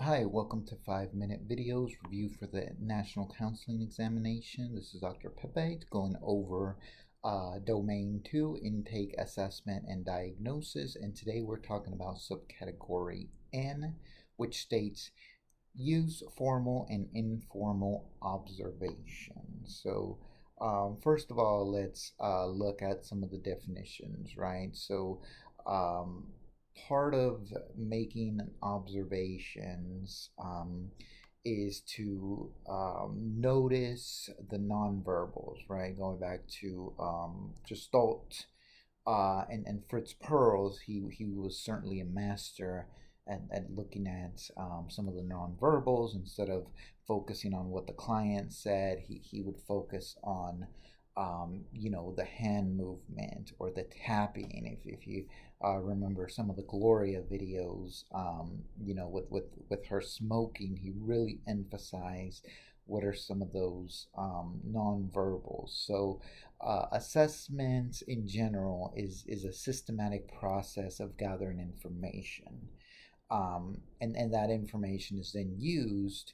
Hi, welcome to 5 Minute Videos review for the National Counseling Examination. This is Dr. Pepe going over Domain 2, Intake, Assessment, and Diagnosis. And today we're talking about subcategory N, which states use formal and informal observation. First of all, let's look at some of the definitions, right? Um, Part of making observations is to notice the nonverbals, right? Going back to Gestalt and Fritz Perls, he was certainly a master at looking at some of the nonverbals. Instead of focusing on what the client said, he would focus on the hand movement or the tapping. If you remember some of the Gloria videos, with her smoking, he really emphasized what are some of those nonverbals. Assessment in general is a systematic process of gathering information. And that information is then used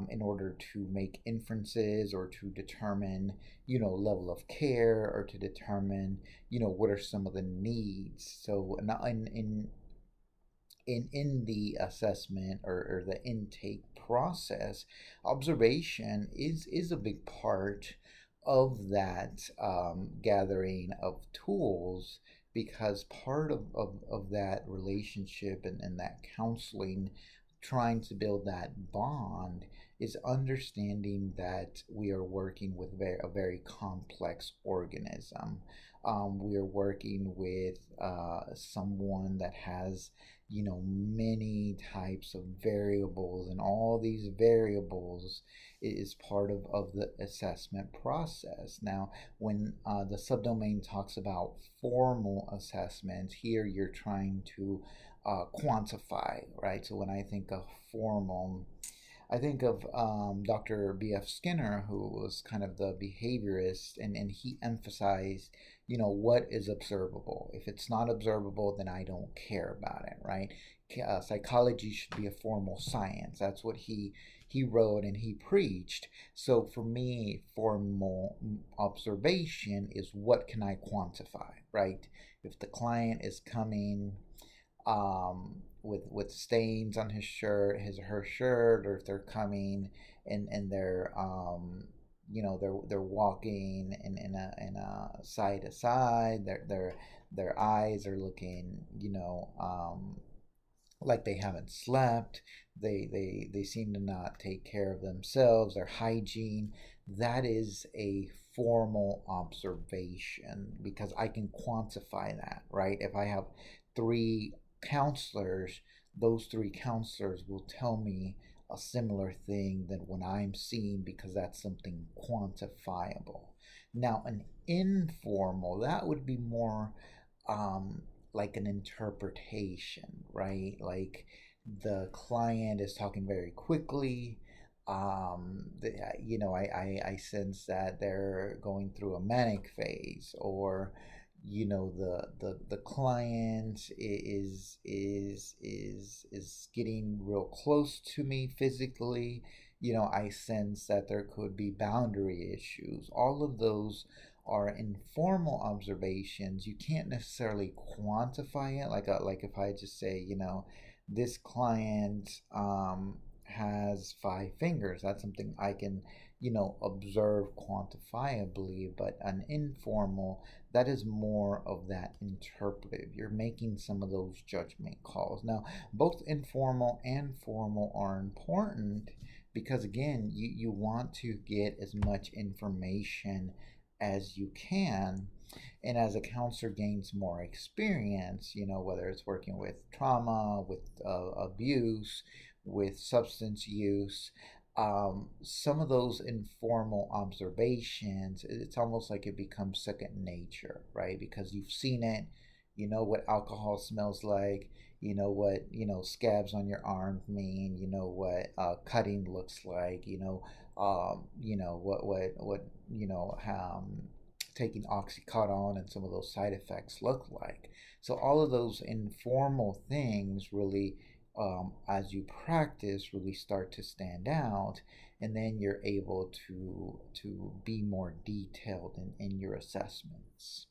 in order to make inferences or to determine, level of care, or to determine, what are some of the needs. So in the assessment or the intake process, observation is a big part of that gathering of tools, because part of that relationship and that counseling, trying to build that bond, is understanding that we are working with a very complex organism. We are working with someone that has, many types of variables, and all these variables is part of the assessment process. Now, when the subdomain talks about formal assessments, here you're trying to quantify, right? So when I think of formal, I think of Dr. B.F. Skinner, who was kind of the behaviorist, and he emphasized, what is observable. If it's not observable, then I don't care about it, right? Psychology should be a formal science. That's what he wrote and he preached. So for me, formal observation is what can I quantify, right? If the client is coming with stains on his shirt, his or her shirt, or if they're coming and they're they're walking in a side to side, their eyes are looking, like they haven't slept. They seem to not take care of themselves, their hygiene. That is a formal observation, because I can quantify that, right? If I have three counselors, those three counselors will tell me a similar thing than when I'm seeing, because that's something quantifiable. Now, an informal, that would be more um, like an interpretation, right? Like the client is talking very quickly. I sense that they're going through a manic phase, or the client is getting real close to me physically. I sense that there could be boundary issues. All of those are informal observations. You can't necessarily quantify it, like if I just say, this client has 5 fingers. That's something I can, observe quantifiably. But an informal, that is more of that interpretive. You're making some of those judgment calls. Now, both informal and formal are important, because again, you want to get as much information as you can. And as a counselor gains more experience, whether it's working with trauma, with abuse, with substance use, some of those informal observations, it's almost like it becomes second nature, right? Because you've seen it, you know what alcohol smells like, you know what, scabs on your arm mean, you know what cutting looks like, what taking oxycodone and some of those side effects look like. So all of those informal things really as you practice, really start to stand out, and then you're able to be more detailed in your assessments.